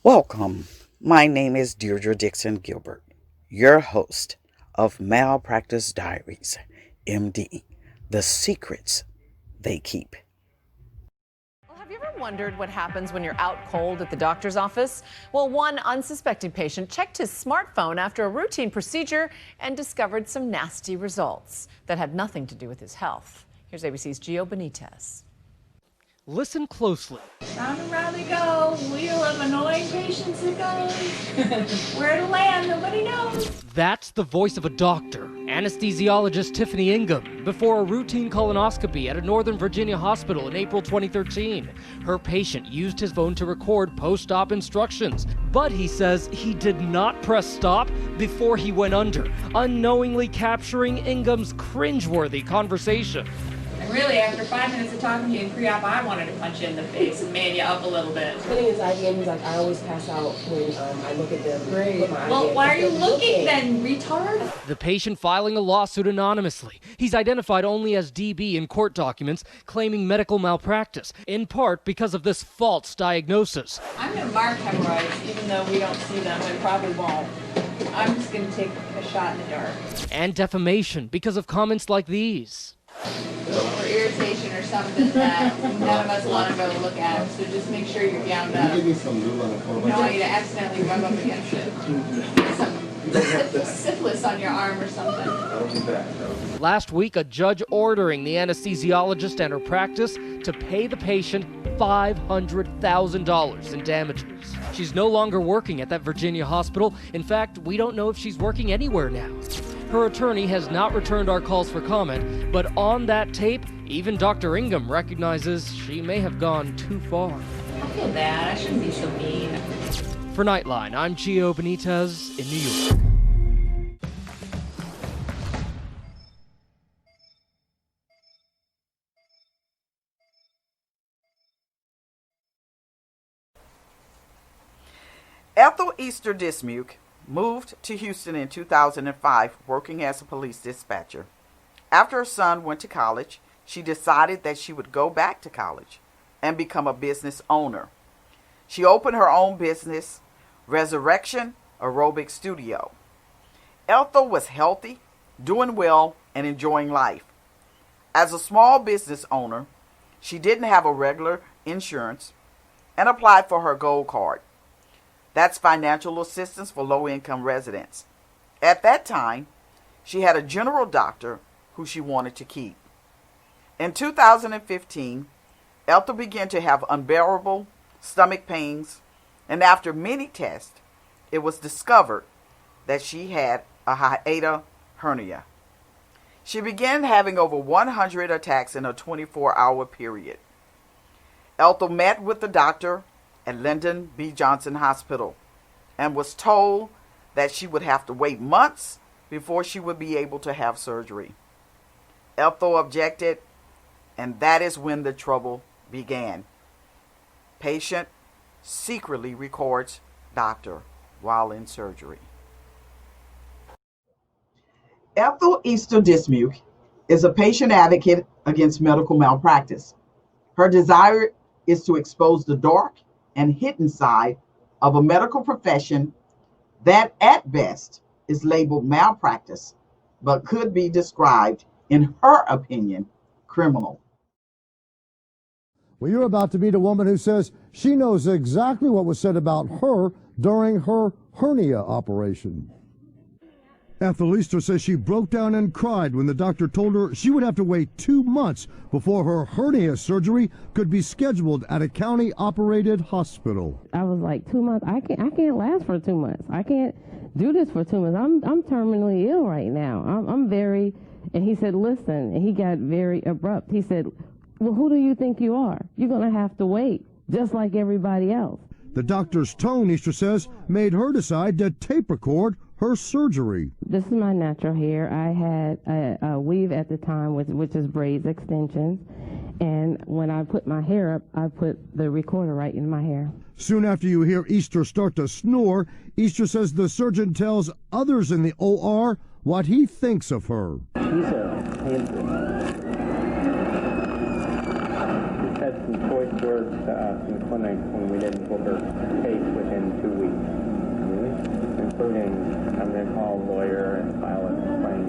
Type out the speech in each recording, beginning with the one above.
Welcome. My name is Deirdre Dixon Gilbert, your host of Malpractice Diaries, MD, the secrets they keep. Well, have you ever wondered what happens when you're out cold at the doctor's office? Well, one unsuspecting patient checked his smartphone after a routine procedure and discovered some nasty results that had nothing to do with his health. Here's ABC's Gio Benitez. Listen closely. Round and round they go, wheel of annoying patients it goes. Where to land, nobody knows. That's the voice of a doctor, anesthesiologist Tiffany Ingham, before a routine colonoscopy at a Northern Virginia hospital in April 2013. Her patient used his phone to record post-op instructions, but he says he did not press stop before he went under, unknowingly capturing Ingham's cringeworthy conversation. And really, after 5 minutes of talking to you in pre-op, I wanted to punch you in the face and man you up a little bit. Putting his IV in, he's like, I always pass out when I look at them. Great. Well, why are you looking then, retard? The patient filing a lawsuit anonymously. He's identified only as DB in court documents, claiming medical malpractice, in part because of this false diagnosis. I'm going to mark hemorrhoids, even though we don't see them and probably won't. I'm just going to take a shot in the dark. And defamation because of comments like these. Or irritation or something that none of us want to go look at. So just make sure you're gowned up. Give me some lube on the cold. You don't want you to accidentally rub up against it. Some syphilis on your arm or something. That'll be bad. Last week, a judge ordering the anesthesiologist and her practice to pay the patient $500,000 in damages. She's no longer working at that Virginia hospital. In fact, we don't know if she's working anywhere now. Her attorney has not returned our calls for comment, but on that tape, even Dr. Ingham recognizes she may have gone too far. I feel bad. I shouldn't be so mean. For Nightline, I'm Gio Benitez in New York. Ethel Easter Dismuke moved to Houston in 2005, working as a police dispatcher. After her son went to college, she decided that she would go back to college and become a business owner. She opened her own business, Resurrection Aerobic Studio. Ethel was healthy, doing well, and enjoying life. As a small business owner, she didn't have a regular insurance and applied for her gold card. That's financial assistance for low-income residents. At that time, she had a general doctor who she wanted to keep. In 2015, Ethel began to have unbearable stomach pains, and after many tests, it was discovered that she had a hiatal hernia. She began having over 100 attacks in a 24-hour period. Ethel met with the doctor at Lyndon B. Johnson Hospital and was told that she would have to wait months before she would be able to have surgery. Ethel objected, and that is when the trouble began. Patient secretly records doctor while in surgery. Ethel Easter Dismuke is a patient advocate against medical malpractice. Her desire is to expose the dark and hidden side of a medical profession that at best is labeled malpractice, but could be described, in her opinion, criminal. Well, you're about to meet a woman who says she knows exactly what was said about her during her hernia operation. Ethel Easter says she broke down and cried when the doctor told her she would have to wait 2 months before her hernia surgery could be scheduled at a county-operated hospital. I was like, 2 months? I can't last for 2 months. I can't do this for 2 months. I'm terminally ill right now. I'm very, and he said, listen, and he got very abrupt. He said, well, who do you think you are? You're going to have to wait, just like everybody else. The doctor's tone, Easter says, made her decide to tape record her surgery. This is my natural hair. I had a weave at the time, which is braids, extensions. And when I put my hair up, I put the recorder right in my hair. Soon after you hear Easter start to snore, Easter says the surgeon tells others in the OR what he thinks of her. He's a handful. We've had some choice words from the clinic when we didn't book her case within 2 weeks. Really? Including I'm going to call a lawyer and file a complaint.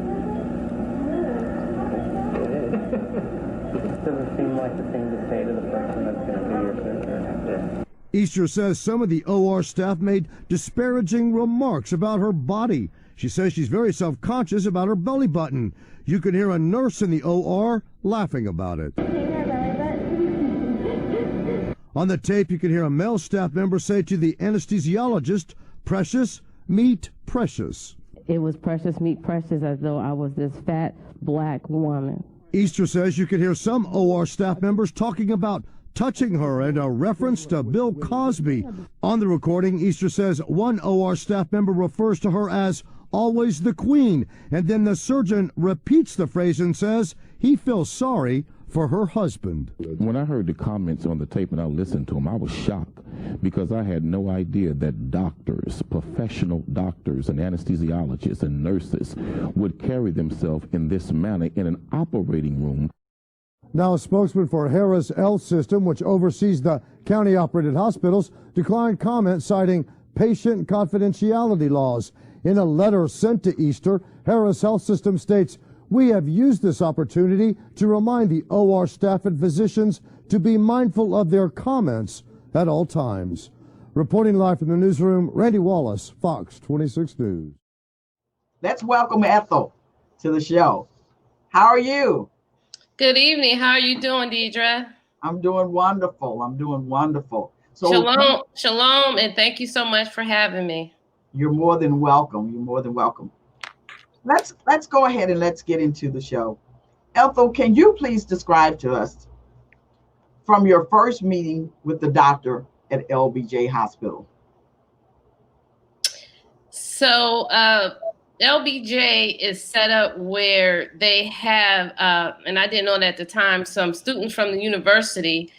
It doesn't seem like the thing to say to the person that's going to do your surgery. Easter says some of the OR staff made disparaging remarks about her body. She says she's very self-conscious about her belly button. You can hear a nurse in the OR laughing about it. On the tape, you can hear a male staff member say to the anesthesiologist, "Precious, meet precious." It was precious meat precious, as though I was this fat black woman. Easter says you can hear some OR staff members talking about touching her and a reference to Bill Cosby. On the recording, Easter says one OR staff member refers to her as always the queen, and then the surgeon repeats the phrase and says he feels sorry for her husband. When I heard the comments on the tape and I listened to them, I was shocked because I had no idea that doctors, professional doctors and anesthesiologists and nurses would carry themselves in this manner in an operating room. Now, a spokesman for Harris Health System, which oversees the county-operated hospitals, declined comment citing patient confidentiality laws. In a letter sent to Easter, Harris Health System states, "We have used this opportunity to remind the OR staff and physicians to be mindful of their comments at all times." Reporting live from the newsroom, Randy Wallace, Fox 26 News. Let's welcome Ethel to the show. How are you? Good evening. How are you doing, Deidre? I'm doing wonderful. I'm doing wonderful. So shalom, shalom, and thank you so much for having me. You're more than welcome. You're more than welcome. Let's go ahead and let's get into the show. Ethel, can you please describe to us from your first meeting with the doctor at LBJ Hospital? So LBJ is set up where they have, and I didn't know that at the time, some students from the university.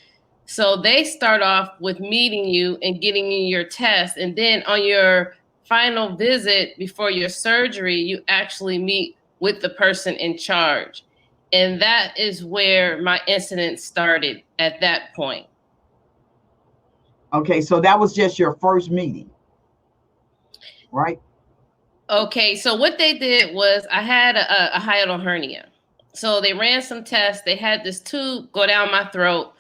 So they start off with meeting you and getting you your test. And then on your final visit before your surgery, you actually meet with the person in charge. And that is where my incident started at that point. Okay, so that was just your first meeting, right? Okay, so what they did was I had a hiatal hernia. So they ran some tests. They had this tube go down my throat.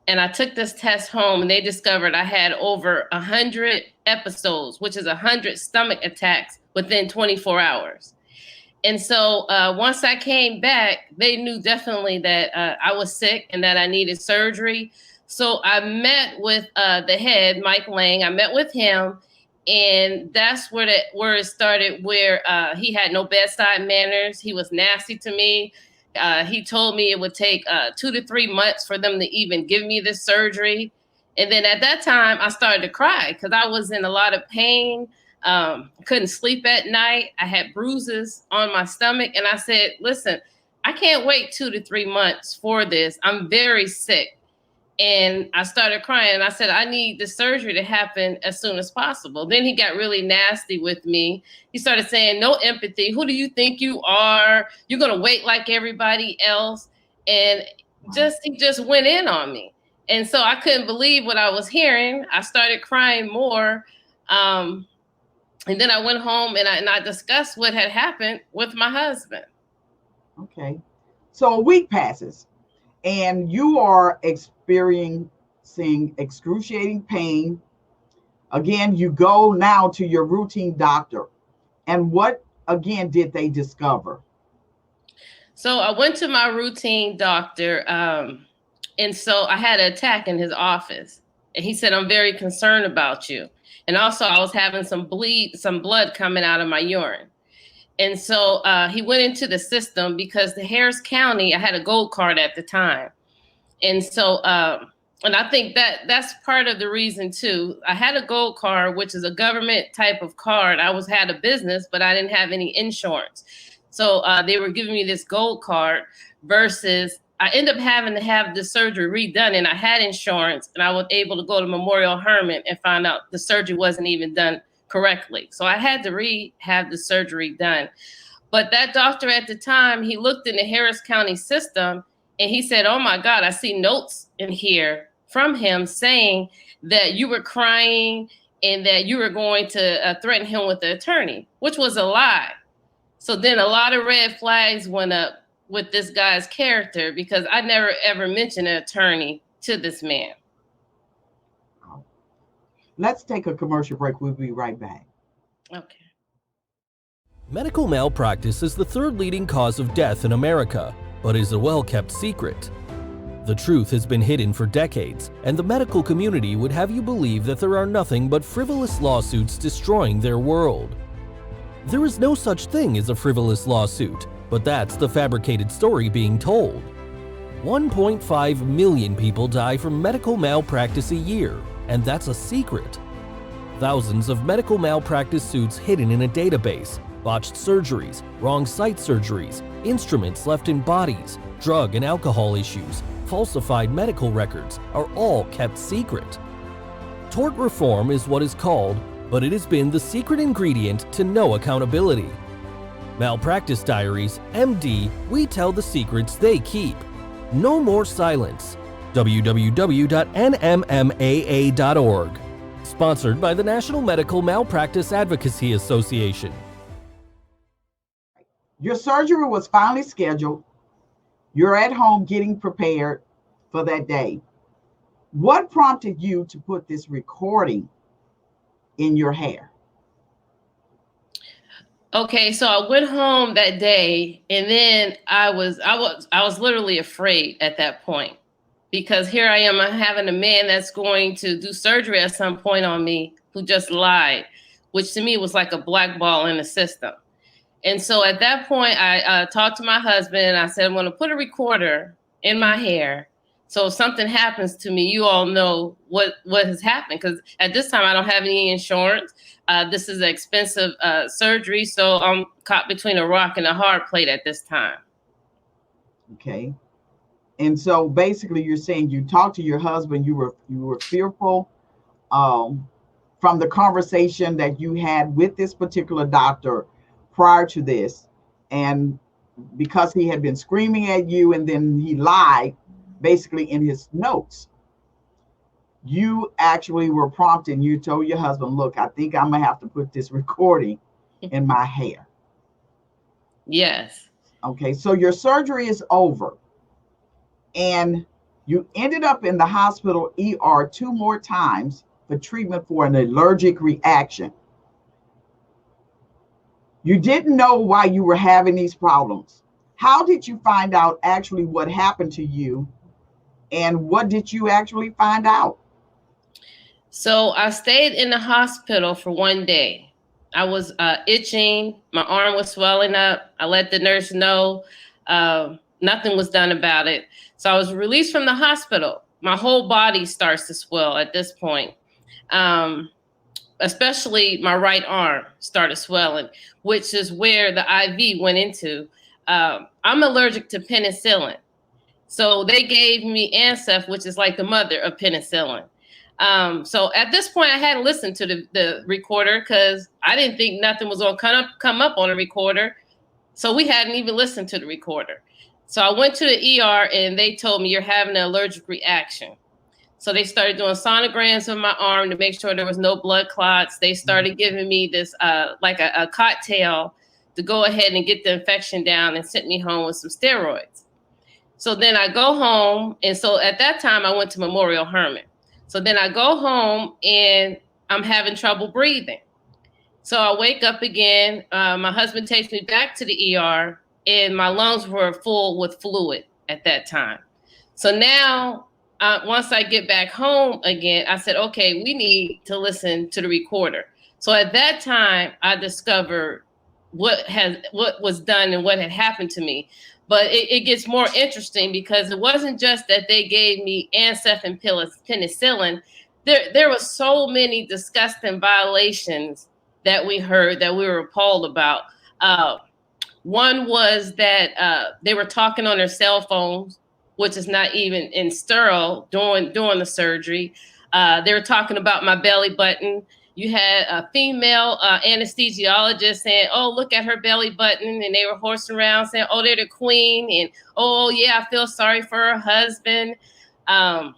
And I took this test home and they discovered I had over 100 episodes, which is 100 stomach attacks within 24 hours. And so once I came back, they knew definitely that I was sick and that I needed surgery. So I met with the head, Mike Lang. I met with him. And that's where it started, where he had no bedside manners. He was nasty to me. He told me it would take 2 to 3 months for them to even give me this surgery. And then at that time, I started to cry because I was in a lot of pain, couldn't sleep at night. I had bruises on my stomach. And I said, listen, I can't wait 2 to 3 months for this. I'm very sick. And I started crying. And I said, I need the surgery to happen as soon as possible. Then he got really nasty with me. He started saying, no empathy. Who do you think you are? You're going to wait like everybody else. And he just went in on me. And so I couldn't believe what I was hearing. I started crying more. And then I went home and I discussed what had happened with my husband. Okay. So a week passes and you are experiencing excruciating pain. Again, you go now to your routine doctor. And what, again, did they discover? So I went to my routine doctor. And so I had an attack in his office. And he said, I'm very concerned about you. And also I was having some blood coming out of my urine. And so he went into the system because the Harris County, I had a gold card at the time. And so, and I think that's part of the reason too. I had a gold card, which is a government type of card. I had a business, but I didn't have any insurance. So they were giving me this gold card versus I ended up having to have the surgery redone, and I had insurance and I was able to go to Memorial Hermann and find out the surgery wasn't even done correctly. So I had to have the surgery done. But that doctor at the time, he looked in the Harris County system and he said, oh my God, I see notes in here from him saying that you were crying and that you were going to threaten him with the attorney, which was a lie. So then a lot of red flags went up with this guy's character because I never ever mentioned an attorney to this man. Let's take a commercial break. We'll be right back. Okay. Medical malpractice is the third leading cause of death in America, but is a well-kept secret. The truth has been hidden for decades, and the medical community would have you believe that there are nothing but frivolous lawsuits destroying their world. There is no such thing as a frivolous lawsuit, but that's the fabricated story being told. 1.5 million people die from medical malpractice a year, and that's a secret. Thousands of medical malpractice suits hidden in a database, botched surgeries, wrong site surgeries, instruments left in bodies, drug and alcohol issues, falsified medical records are all kept secret. Tort reform is what is called, but it has been the secret ingredient to no accountability. Malpractice Diaries, MD, we tell the secrets they keep. No more silence. www.nmmaa.org. Sponsored by the National Medical Malpractice Advocacy Association. Your surgery was finally scheduled. You're at home getting prepared for that day. What prompted you to put this recording in your hair? Okay, so I went home that day, and then I was literally afraid at that point, because here I am having a man that's going to do surgery at some point on me who just lied, which to me was like a black ball in the system. And so at that point, I talked to my husband and I said, I'm going to put a recorder in my hair. So if something happens to me, you all know what has happened. Because at this time, I don't have any insurance. This is an expensive surgery. So I'm caught between a rock and a hard plate at this time. Okay. And so basically you're saying you talked to your husband, you were fearful from the conversation that you had with this particular doctor prior to this. And because he had been screaming at you and then he lied, basically in his notes, you actually were prompted and you told your husband, look, I think I'm gonna have to put this recording in my hair. Yes. Okay, so your surgery is over and you ended up in the hospital ER 2 more times for treatment for an allergic reaction. You didn't know why you were having these problems. How did you find out actually what happened to you? And what did you actually find out? So I stayed in the hospital for 1 day. I was itching. My arm was swelling up. I let the nurse know. Nothing was done about it. So I was released from the hospital. My whole body starts to swell at this point. Especially my right arm started swelling, which is where the IV went into. I'm allergic to penicillin. So they gave me Ancef, which is like the mother of penicillin. So at this point, I hadn't listened to the recorder because I didn't think nothing was going to come up on the recorder. So we hadn't even listened to the recorder. So I went to the ER and they told me you're having an allergic reaction. So they started doing sonograms of my arm to make sure there was no blood clots. They started giving me this like a cocktail to go ahead and get the infection down and sent me home with some steroids. So then I go home. And so at that time, I went to Memorial Hermann. So then I go home and I'm having trouble breathing. So I wake up again. My husband takes me back to the ER and my lungs were full with fluid at that time. So now, once I get back home again, I said, okay, we need to listen to the recorder. So at that time, I discovered what was done and what had happened to me. But it gets more interesting because it wasn't just that they gave me Ancef and penicillin. There were so many disgusting violations that we heard that we were appalled about. One was that they were talking on their cell phones, which is not even in sterile during the surgery. They were talking about my belly button. You had a female anesthesiologist saying, oh, look at her belly button. And they were horsing around saying, oh, they're the queen. And, oh, yeah, I feel sorry for her husband. Then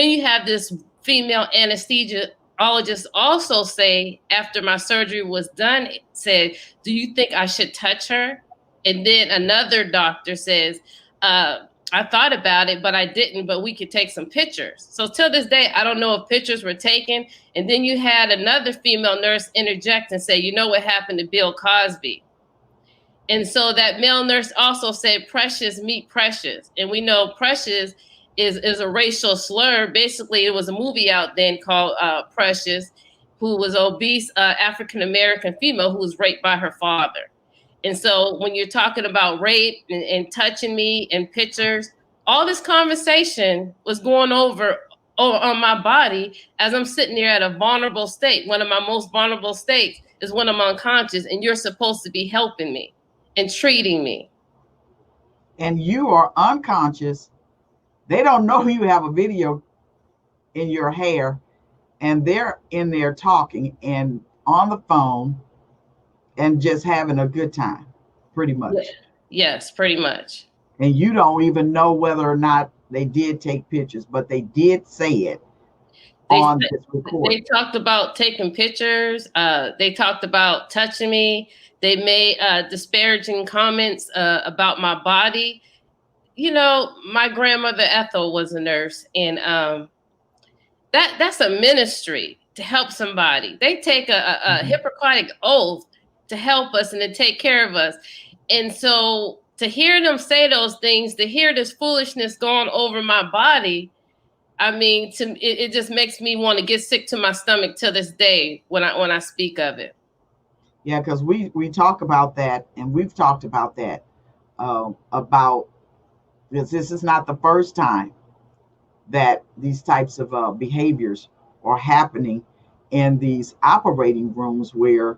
you have this female anesthesiologist nephrologist also say after my surgery was done, said, "Do you think I should touch her?" And then another doctor says, I thought about it, but I didn't, but we could take some pictures. So till this day, I don't know if pictures were taken. And then you had another female nurse interject and say, "You know what happened to Bill Cosby?" And so that male nurse also said, "Precious, meet Precious." And we know Precious is a racial slur. Basically, it was a movie out then called Precious, who was obese African-American female who was raped by her father. And so when you're talking about rape and touching me and pictures, all this conversation was going over on my body as I'm sitting there at a vulnerable state. One of my most vulnerable states is when I'm unconscious, and you're supposed to be helping me and treating me. And you are unconscious. They don't know you have a video in your hair, and they're in there talking and on the phone and just having a good time, pretty much. Yes, pretty much. And you don't even know whether or not they did take pictures, but they did say it on this recording. They talked about taking pictures. They talked about touching me. They made disparaging comments about my body. You know, my grandmother Ethel was a nurse, and that's a ministry to help somebody. They take a Hippocratic oath to help us and to take care of us. And so to hear them say those things, to hear this foolishness going over my body, I mean, it just makes me want to get sick to my stomach to this day when I speak of it. Yeah, because we talk about that, and we've talked about that, about this is not the first time that these types of behaviors are happening in these operating rooms where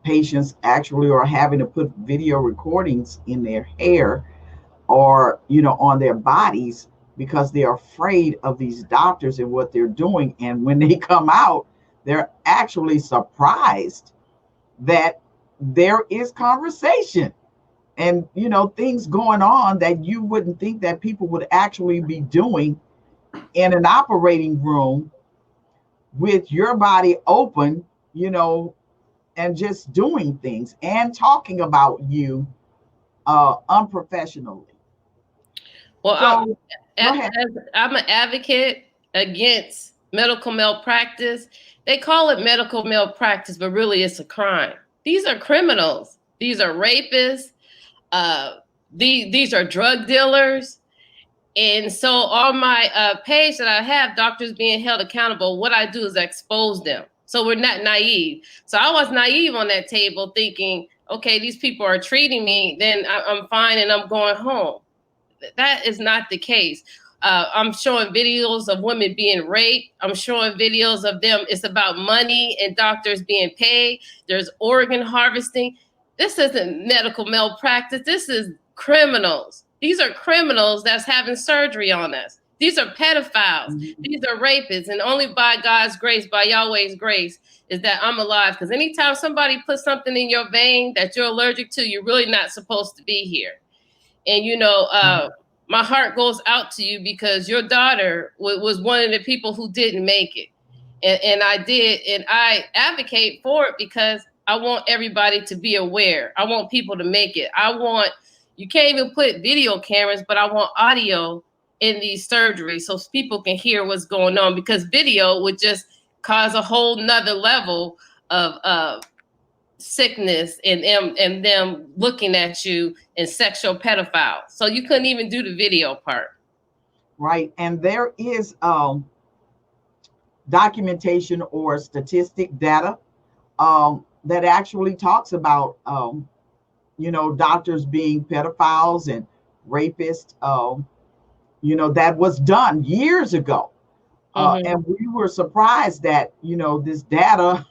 patients actually are having to put video recordings in their hair or, you know, on their bodies because they're afraid of these doctors and what they're doing. And when they come out, they're actually surprised that there is conversation and, you know, things going on that you wouldn't think that people would actually be doing in an operating room with your body open, you know, and just doing things and talking about you unprofessionally. Well, so, I'm an advocate against medical malpractice. They call it medical malpractice, but really it's a crime. These are criminals. These are rapists. These are drug dealers. And so on my page that I have, doctors being held accountable, what I do is expose them. So we're not naive. So I was naive on that table thinking, okay, these people are treating me, then I'm fine and I'm going home. That is not the case. I'm showing videos of women being raped. I'm showing videos of them. It's about money and doctors being paid. There's organ harvesting. This isn't medical malpractice. This is criminals. These are criminals that's having surgery on us. These are pedophiles. Mm-hmm. These are rapists. And only by God's grace, by Yahweh's grace, is that I'm alive. Because anytime somebody puts something in your vein that you're allergic to, you're really not supposed to be here. And, you know, my heart goes out to you because your daughter was one of the people who didn't make it. And I did. And I advocate for it because I want everybody to be aware. I want people to make it. You can't even put video cameras, but I want audio in these surgeries so people can hear what's going on, because video would just cause a whole nother level of sickness and them looking at you and sexual pedophiles. So you couldn't even do the video part. Right. And there is documentation or statistic data that actually talks about you know, doctors being pedophiles and rapists, you know, that was done years ago. And we were surprised that, you know, this data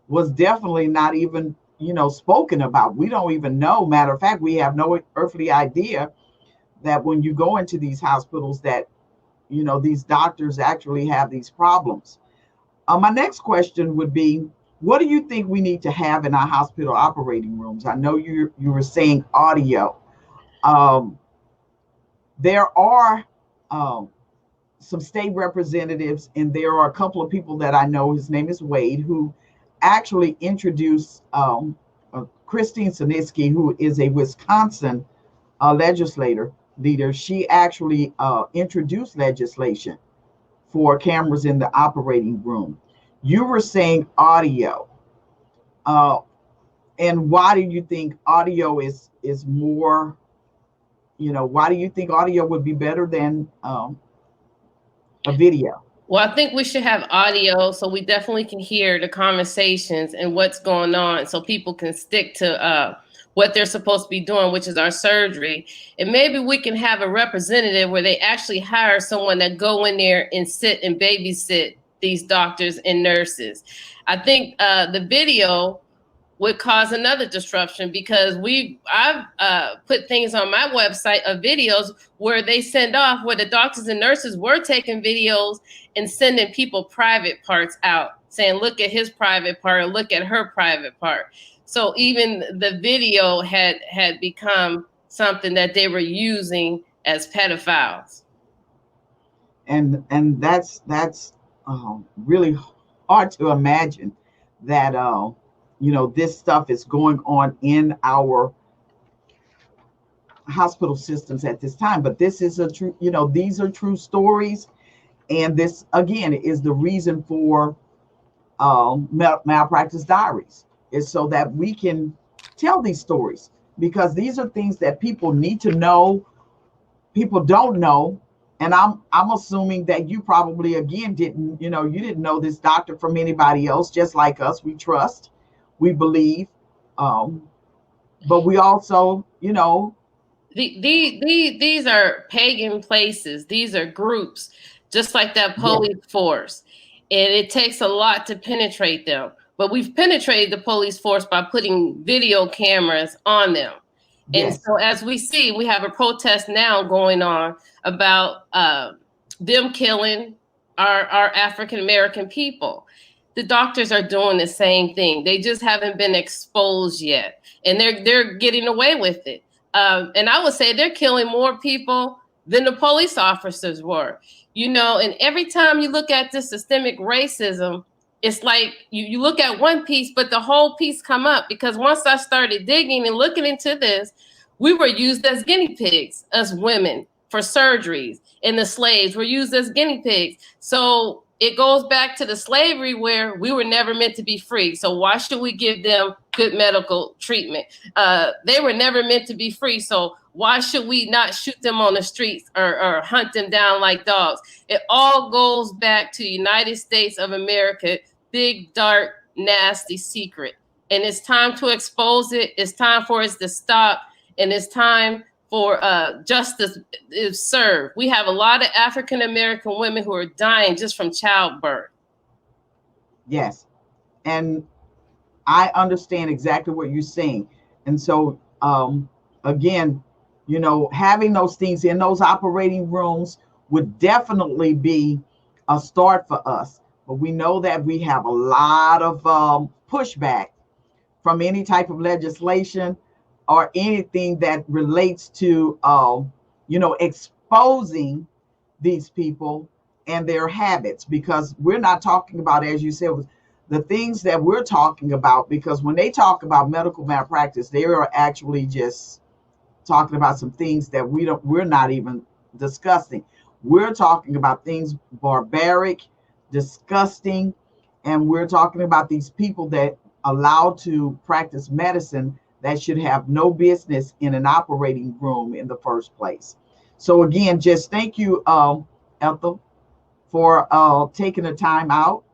was definitely not even, you know, spoken about. We don't even know. Matter of fact, we have no earthly idea that when you go into these hospitals that, you know, these doctors actually have these problems. My next question would be, what do you think we need to have in our hospital operating rooms? I know you were saying audio. There are some state representatives, and there are a couple of people that I know, his name is Wade, who actually introduced Christine Sinitsky, who is a Wisconsin legislator leader. She actually introduced legislation for cameras in the operating room. You were saying audio. And why do you think audio is more, why do you think audio would be better than a video? Well, I think we should have audio so we definitely can hear the conversations and what's going on so people can stick to what they're supposed to be doing, which is our surgery. And maybe we can have a representative where they actually hire someone that go in there and sit and babysit these doctors and nurses. I think the video would cause another disruption because I've put things on my website of videos where they send off, where the doctors and nurses were taking videos and sending people private parts out, saying, look at his private part, or look at her private part. So even the video had become something that they were using as pedophiles. And that's really hard to imagine that this stuff is going on in our hospital systems at this time. But this is a true, these are true stories. And this, again, is the reason for Malpractice Diaries, is so that we can tell these stories, because these are things that people need to know, people don't know. And I'm assuming that you probably, again, didn't know this doctor from anybody else, just like us. We trust, we believe, but we also, these are pagan places. These are groups, just like that police force. And it takes a lot to penetrate them. But we've penetrated the police force by putting video cameras on them. And so as we see, we have a protest now going on about them killing our African-American people. The doctors are doing the same thing. They just haven't been exposed yet. And they're getting away with it. And I would say they're killing more people than the police officers were. And every time you look at this systemic racism, it's like you look at one piece, but the whole piece come up, because once I started digging and looking into this, we were used as guinea pigs, as women, for surgeries, and the slaves were used as guinea pigs. So it goes back to the slavery where we were never meant to be free. So why should we give them good medical treatment? They were never meant to be free. So why should we not shoot them on the streets or hunt them down like dogs? It all goes back to United States of America, big, dark, nasty secret. And it's time to expose it. It's time for us to stop. And it's time for justice is served. We have a lot of African-American women who are dying just from childbirth. Yes. And I understand exactly what you're saying. And so, again, having those things in those operating rooms would definitely be a start for us. But we know that we have a lot of pushback from any type of legislation or anything that relates to, exposing these people and their habits, because we're not talking about, as you said, the things that we're talking about, because when they talk about medical malpractice, they are actually just talking about some things that we're not even discussing. We're talking about things barbaric, disgusting, and we're talking about these people that allowed to practice medicine that should have no business in an operating room in the first place. So again, just thank you, Ethel, for taking the time out.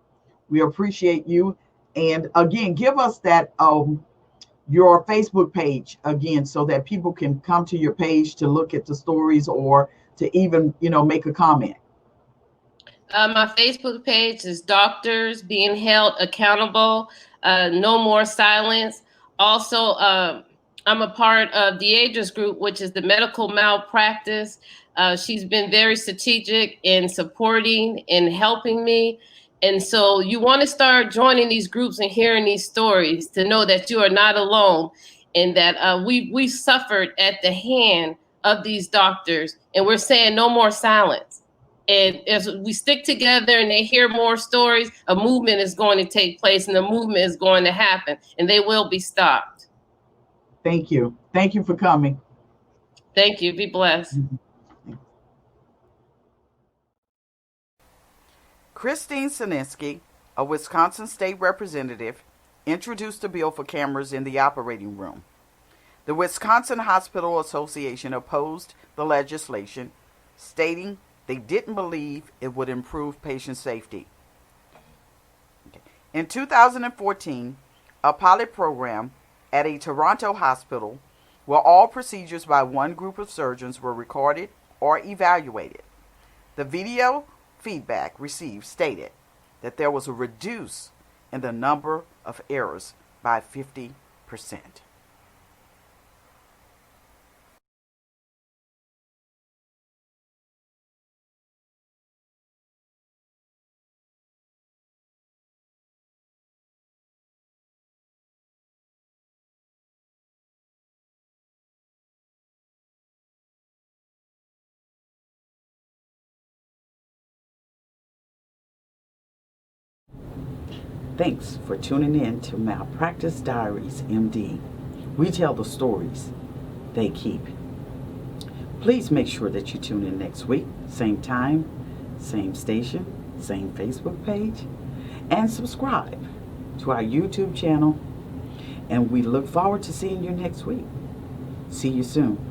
We appreciate you. And again, give us that your Facebook page again, so that people can come to your page to look at the stories or to even, make a comment. My Facebook page is Doctors Being Held Accountable, No More Silence. Also, I'm a part of the Aegis group, which is the medical malpractice. She's been very strategic in supporting and helping me. And so you want to start joining these groups and hearing these stories to know that you are not alone, and that we suffered at the hand of these doctors, and we're saying no more silence. And as we stick together and they hear more stories, a movement is going to take place and the movement is going to happen and they will be stopped. Thank you. Thank you for coming. Thank you. Be blessed. Christine Sininsky, a Wisconsin state representative, introduced a bill for cameras in the operating room. The Wisconsin Hospital Association opposed the legislation, stating they didn't believe it would improve patient safety. In 2014, a pilot program at a Toronto hospital where all procedures by one group of surgeons were recorded or evaluated. The video feedback received stated that there was a reduce in the number of errors by 50%. Thanks for tuning in to Malpractice Diaries, MD. We tell the stories they keep. Please make sure that you tune in next week, same time, same station, same Facebook page, and subscribe to our YouTube channel. And we look forward to seeing you next week. See you soon.